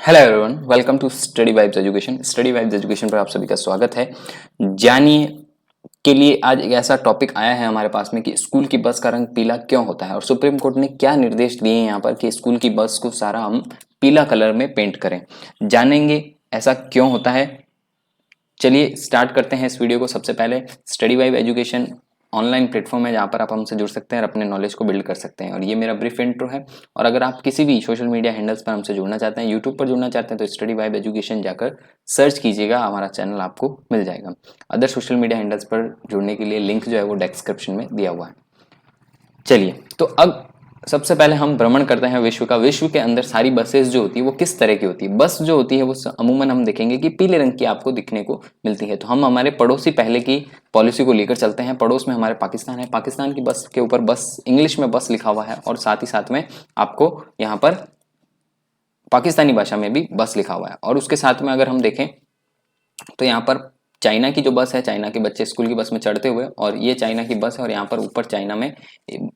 Hello everyone, welcome to study vibes education. Study vibes education पर आप सभी का स्वागत है। जानिए के लिए आज एक ऐसा टॉपिक आया है हमारे पास में कि स्कूल की बस का रंग पीला क्यों होता है और सुप्रीम कोर्ट ने क्या निर्देश दिए हैं यहाँ पर कि स्कूल की बस को सारा हम पीला कलर में पेंट करें। जानेंगे ऐसा क्यों होता है। चलिए स्टार्ट करते हैं इस वीडियो को। सबसे पहले study vibe education online platform है जहाँ पर आप हमसे जुड़ सकते हैं और अपने नॉलेज को बिल्ड कर सकते हैं, और ये मेरा ब्रीफ इंट्रो है। और अगर आप किसी भी सोशल मीडिया हैंडल्स पर हमसे जुड़ना चाहते हैं, यूट्यूब पर जुड़ना चाहते हैं, तो स्टडी वाइब एजुकेशन जाकर सर्च कीजिएगा, हमारा चैनल आपको मिल जाएगा। अदर सोशल मीडिया हैंडल्स पर जुड़ने के लिए लिंक जो है वो डिस्क्रिप्शन में दिया हुआ है। चलिए तो अब सबसे पहले हम भ्रमण करते हैं विश्व का। विश्व के अंदर सारी बसेस जो होती है वो किस तरह की होती है। बस जो होती है वो अमूमन हम देखेंगे कि पीले रंग की आपको दिखने को मिलती है। तो हम हमारे पड़ोसी पहले की पॉलिसी को लेकर चलते हैं। पड़ोस में हमारे पाकिस्तान है। पाकिस्तान की बस के ऊपर बस इंग्लिश में बस लिखा हुआ है और साथ ही साथ में आपको यहाँ पर पाकिस्तानी भाषा में भी बस लिखा हुआ है। और उसके साथ में अगर हम देखें तो यहाँ पर चाइना की जो बस है, चाइना के बच्चे स्कूल की बस में चढ़ते हुए, और ये चाइना की बस है और यहाँ पर ऊपर चाइना में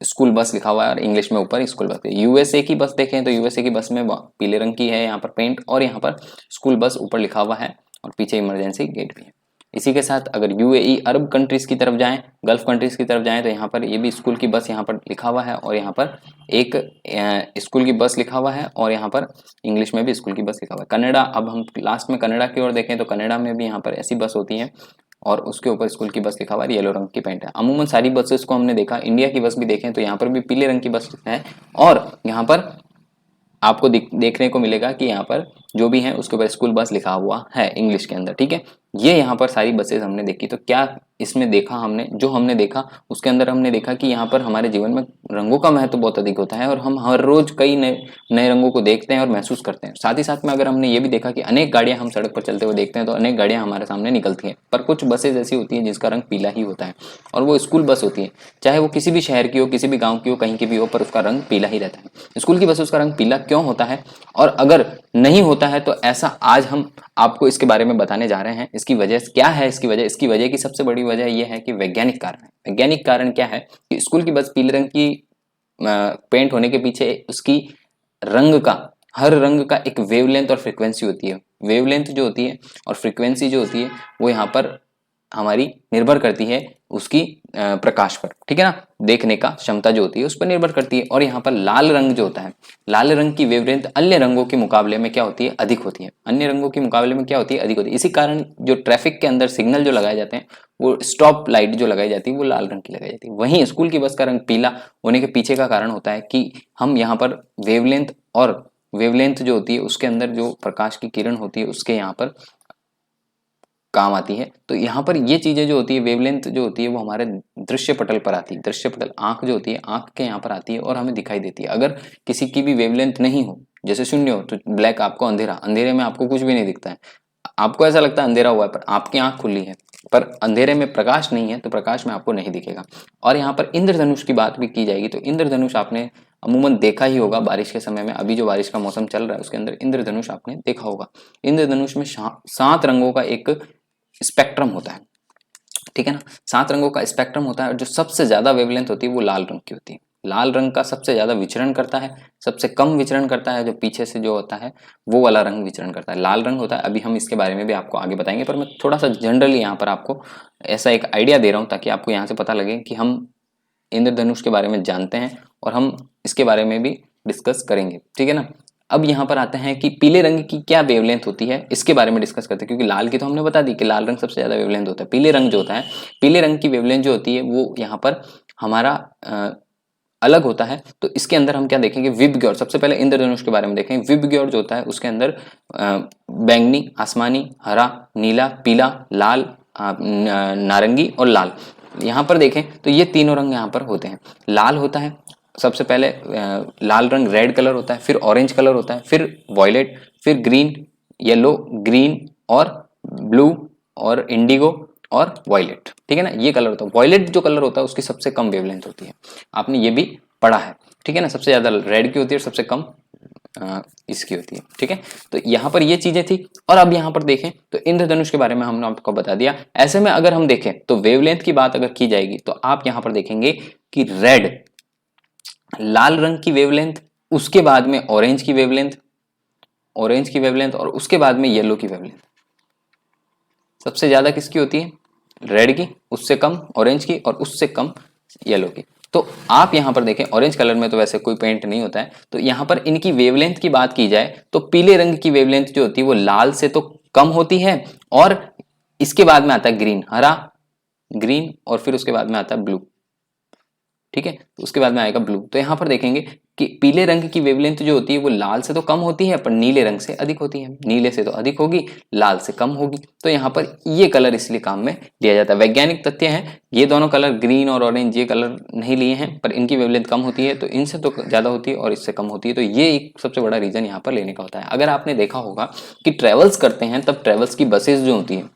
स्कूल बस लिखा हुआ है और इंग्लिश में ऊपर स्कूल बस। यूएसए की बस देखें तो यूएसए की बस में पीले रंग की है यहाँ पर पेंट, और यहाँ पर स्कूल बस ऊपर लिखा हुआ है और पीछे इमरजेंसी गेट भी है। इसी के साथ अगर यूएई अरब कंट्रीज की तरफ जाएं, गल्फ कंट्रीज की तरफ जाएं, तो यहाँ पर ये भी स्कूल की बस यहाँ पर लिखा हुआ है और यहाँ पर एक स्कूल की बस लिखा हुआ है और यहाँ पर इंग्लिश में भी स्कूल की बस लिखा हुआ है। कनाडा, अब हम लास्ट में कनाडा की ओर देखें तो कनाडा में भी यहाँ पर ऐसी बस होती है और उसके ऊपर स्कूल की बस लिखा हुआ है, येलो रंग की पेंट है। अमूमन सारी बसेस को हमने देखा। इंडिया की बस भी देखें तो यहाँ पर भी पीले रंग की बस है और यहाँ पर आपको देखने को मिलेगा कि यहाँ पर जो भी है उसके ऊपर स्कूल बस लिखा हुआ है इंग्लिश के अंदर। ठीक है, ये यहाँ पर सारी बसेस हमने देखी। तो क्या इसमें देखा हमने, जो हमने देखा उसके अंदर हमने देखा कि यहाँ पर हमारे जीवन में रंगों का महत्व बहुत अधिक होता है और हम हर रोज कई नए नए रंगों को देखते हैं और महसूस करते हैं। साथ ही साथ में अगर हमने ये भी देखा कि अनेक गाड़ियां हम सड़क पर चलते हुए देखते हैं तो अनेक गाड़ियां हमारे सामने निकलती हैं, पर कुछ बसेज ऐसी होती हैं जिसका रंग पीला ही होता है और वो स्कूल बस होती है। चाहे वो किसी भी शहर की हो, किसी भी गाँव की हो, कहीं की भी हो, पर उसका रंग पीला ही रहता है। स्कूल की बस उसका रंग पीला क्यों होता है और अगर नहीं होता है तो ऐसा आज हम आपको इसके बारे में बताने जा रहे हैं। इसकी वजह क्या है, इसकी वजह की सबसे बड़ी वजह यह है कि वैज्ञानिक कारण है। वैज्ञानिक कारण क्या है कि स्कूल की बस पीले रंग की पेंट होने के पीछे उसकी रंग का, हर रंग का एक वेवलेंथ और फ्रीक्वेंसी होती है। वेवलेंथ जो होती है और फ्रीक्वेंसी जो होती है वो यहाँ पर हमारी निर्भर करती है उसकी प्रकाश पर। ठीक है ना, देखने का क्षमता जो होती है उस पर निर्भर करती है। और यहाँ पर लाल रंग जो होता है, लाल रंग की वेवलेंथ अन्य रंगों के मुकाबले में क्या होती है, अधिक होती है। अन्य रंगों के मुकाबले में क्या होती है, अधिक होती है। इसी कारण जो ट्रैफिक के अंदर सिग्नल जो लगाए जाते हैं, वो स्टॉप लाइट जो लगाई जाती है वो लाल रंग की लगाई जाती है। वहीं स्कूल की बस का रंग पीला होने के पीछे का कारण होता है कि हम यहाँ पर वेवलेंथ जो होती है उसके अंदर जो प्रकाश की किरण होती है उसके यहाँ पर काम आती है। तो यहाँ पर ये चीजें जो होती है, वेवलेंथ जो होती है वो हमारे दृश्य पटल पर आती है। दृश्य पटल, आंख जो होती है, आंख के यहाँ पर आती है और हमें दिखाई देती है। अगर किसी की भी वेवलेंथ नहीं हो, जैसे शून्य हो, तो ब्लैक आपको अंधेरा, अंधेरे में आपको कुछ भी नहीं दिखता है, आपको ऐसा लगता है अंधेरा हुआ है, पर आपकी आंख खुली है, पर अंधेरे में प्रकाश नहीं है तो प्रकाश में आपको नहीं दिखेगा। और यहाँ पर इंद्रधनुष की बात भी की जाएगी तो इंद्रधनुष आपने अमूमन देखा ही होगा बारिश के समय में। अभी जो बारिश का मौसम चल रहा है उसके अंदर इंद्रधनुष आपने देखा होगा। इंद्रधनुष में 7 रंगों का एक स्पेक्ट्रम होता है। ठीक है ना, 7 रंगों का स्पेक्ट्रम होता है और जो सबसे ज्यादा वेवलेंथ होती है वो लाल रंग की होती है। लाल रंग का सबसे ज्यादा विचरण करता है, सबसे कम विचरण करता है जो पीछे से जो होता है वो वाला रंग विचरण करता है, लाल रंग होता है। अभी हम इसके बारे में भी आपको आगे बताएंगे, पर मैं थोड़ा सा जनरली यहाँ पर आपको ऐसा एक आइडिया दे रहा हूँ ताकि आपको यहाँ से पता लगे कि हम इंद्रधनुष के बारे में जानते हैं और हम इसके बारे में भी डिस्कस करेंगे। ठीक है ना, अब यहाँ पर आते हैं कि पीले रंग की क्या वेवलेंथ होती है, इसके बारे में डिस्कस करते हैं। क्योंकि लाल की तो हमने बता दी कि लाल रंग सबसे ज्यादा वेवलेंथ होता है। पीले रंग जो होता है, पीले रंग की वेवलेंथ जो होती है वो यहाँ पर हमारा अलग होता है। तो इसके अंदर हम क्या देखेंगे, विबग्योर। सबसे पहले इंद्रधनुष के बारे में देखें। विबग्योर जो होता है उसके अंदर बैंगनी, आसमानी, हरा, नीला, पीला, लाल, नारंगी और लाल। यहाँ पर देखें तो ये तीनों रंग यहाँ पर होते हैं। लाल होता है सबसे पहले, लाल रंग रेड कलर होता है, फिर ऑरेंज कलर होता है, फिर वॉयलेट, फिर ग्रीन, येलो, ग्रीन और ब्लू और इंडिगो और वॉयलेट। ठीक है ना, ये कलर होता है। वॉयलेट जो कलर होता है उसकी सबसे कम वेवलेंथ होती है, आपने ये भी पढ़ा है। ठीक है ना, सबसे ज्यादा रेड की होती है और सबसे कम इसकी होती है। ठीक है, तो यहाँ पर ये चीजें थी। और अब यहाँ पर देखें तो इंद्रधनुष के बारे में हमने आपको बता दिया। ऐसे में अगर हम देखें तो वेवलेंथ की बात अगर की जाएगी तो आप यहाँ पर देखेंगे कि रेड, लाल रंग की वेवलेंथ, उसके बाद में ऑरेंज की वेवलेंथ, ऑरेंज की वेवलेंथ और उसके बाद में येलो की वेवलेंथ। सबसे ज्यादा किसकी होती है? रेड की, उससे कम ऑरेंज की और उससे कम येलो की। तो आप यहाँ पर देखें, ऑरेंज कलर में तो वैसे कोई पेंट नहीं होता है, तो यहाँ पर इनकी वेवलेंथ की बात की जाए तो पीले रंग की वेवलेंथ जो होती है वो लाल से तो कम होती है, और इसके बाद में आता है ग्रीन, हरा, ग्रीन, और फिर उसके बाद में आता है ब्लू। ठीक है, तो उसके बाद में आएगा ब्लू। तो यहाँ पर देखेंगे कि पीले रंग की वेवलेंथ जो होती है वो लाल से तो कम होती है, पर नीले रंग से अधिक होती है। नीले से तो अधिक होगी, लाल से कम होगी। तो यहाँ पर ये कलर इसलिए काम में लिया जाता है। वैज्ञानिक तथ्य है, ये दोनों कलर ग्रीन और ऑरेंज ये कलर नहीं लिए हैं, पर इनकी वेवलेंथ कम होती है, तो इनसे तो ज्यादा होती है और इससे कम होती है। तो ये एक सबसे बड़ा रीजन यहाँ पर लेने का होता है। अगर आपने देखा होगा कि ट्रेवल्स करते हैं तब ट्रेवल्स की बसेस जो होती हैं,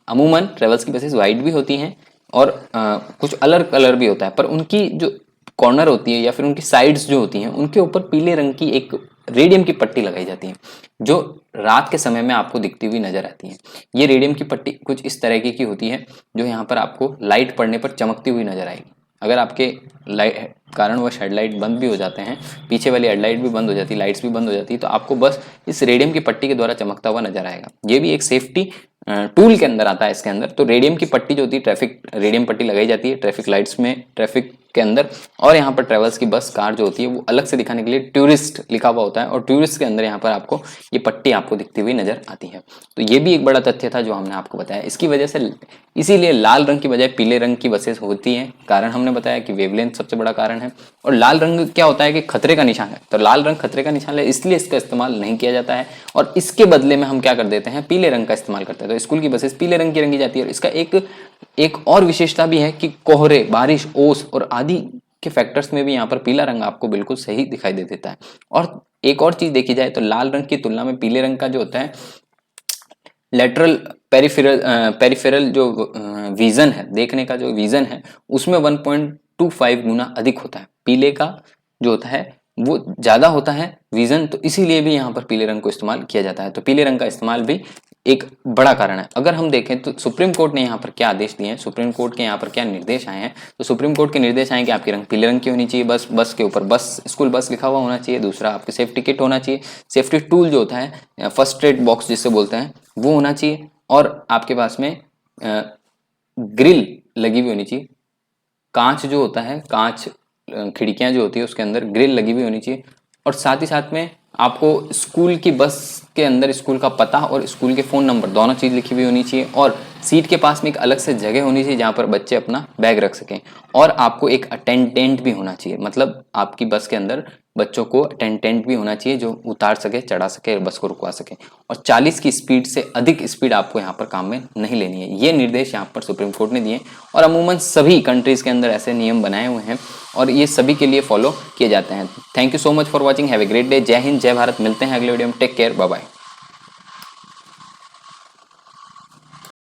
अमूमन ट्रेवल्स की बसेस व्हाइट भी होती हैं और कुछ अलग कलर भी होता है, पर उनकी जो कॉर्नर होती है या फिर उनकी साइड्स जो होती हैं उनके ऊपर पीले रंग की एक रेडियम की पट्टी लगाई जाती है, जो रात के समय में आपको दिखती हुई नजर आती है। ये रेडियम की पट्टी कुछ इस तरीके की होती है जो यहाँ पर आपको लाइट पड़ने पर चमकती हुई नजर आएगी। अगर आपके लाइट कारणवश हेडलाइट बंद भी हो जाते हैं, पीछे वाली हेडलाइट भी बंद हो जाती है, लाइट्स भी बंद हो जाती है, तो आपको बस इस रेडियम की पट्टी के द्वारा चमकता हुआ नजर आएगा। ये भी एक सेफ्टी टूल के अंदर आता है इसके अंदर। तो रेडियम की पट्टी जो होती है, ट्रैफिक रेडियम पट्टी लगाई जाती है ट्रैफिक लाइट्स में, ट्रैफिक के अंदर। और यहाँ पर ट्रेवल्स की बस, कार जो होती है वो अलग से दिखाने के लिए टूरिस्ट लिखा हुआ होता है, और टूरिस्ट के अंदर यहाँ पर आपको ये पट्टी आपको दिखती हुई नजर आती है। तो ये भी एक बड़ा तथ्य था जो हमने आपको बताया। इसकी वजह से, इसीलिए लाल रंग की बजाय पीले रंग की बसेस होती हैं। कारण हमने बताया कि वेवलेंथ सबसे बड़ा कारण है। और लाल रंग क्या होता है कि खतरे का निशान है, तो लाल रंग खतरे का निशान है, इसलिए इसका इस्तेमाल नहीं किया जाता है, और इसके बदले में हम क्या कर देते हैं, पीले रंग का इस्तेमाल करते हैं। तो स्कूल की बसेस पीले रंग की रंगी जाती है। और इसका एक और विशेषता भी है कि कोहरे, बारिश, ओस और आदि के फैक्टर्स में भी यहाँ पर पीला रंग आपको बिल्कुल सही दिखाई दे देता है। और एक और चीज देखी जाए तो लाल रंग की तुलना में पीले रंग का जो होता है लेटरल पेरिफेरल जो विजन है, देखने का जो विजन है, उसमें 1.25 गुना अधिक होता है। पीले का जो होता है वो ज्यादा होता है विजन, तो इसीलिए भी यहाँ पर पीले रंग को इस्तेमाल किया जाता है। तो पीले रंग का इस्तेमाल भी एक बड़ा कारण है। अगर हम देखें तो सुप्रीम कोर्ट ने यहाँ पर क्या आदेश दिए हैं, सुप्रीम कोर्ट के यहाँ पर क्या निर्देश आए हैं, तो सुप्रीम कोर्ट के निर्देश आए कि आपकी रंग पीले रंग की होनी चाहिए, बस के ऊपर बस, स्कूल बस लिखा हुआ होना चाहिए। दूसरा, आपके सेफ्टी किट होना चाहिए, सेफ्टी टूल जो होता है, फर्स्ट एड बॉक्स जिससे बोलते हैं, वो होना चाहिए, और आपके पास में ग्रिल लगी हुई होनी चाहिए। कांच जो होता है, कांच खिड़कियां जो होती है उसके अंदर ग्रिल लगी हुई होनी चाहिए। और साथ ही साथ में आपको स्कूल की बस के अंदर स्कूल का पता और स्कूल के फ़ोन नंबर दोनों चीज़ लिखी हुई होनी चाहिए। और सीट के पास में एक अलग से जगह होनी चाहिए जहाँ पर बच्चे अपना बैग रख सकें। और आपको एक अटेंडेंट भी होना चाहिए, मतलब आपकी बस के अंदर बच्चों को अटेंडेंट भी होना चाहिए जो उतार सके, चढ़ा सके, बस को रुकवा सके। और 40 की स्पीड से अधिक स्पीड आपको यहाँ पर काम में नहीं लेनी है। ये निर्देश यहाँ पर सुप्रीम कोर्ट ने दिए, और अमूमन सभी कंट्रीज़ के अंदर ऐसे नियम बनाए हुए हैं और ये सभी के लिए फॉलो किए जाते हैं। Thank you so much for watching, have a great day. जय हिंद, जय भारत। मिलते हैं अगले वीडियो में। Take care, bye bye.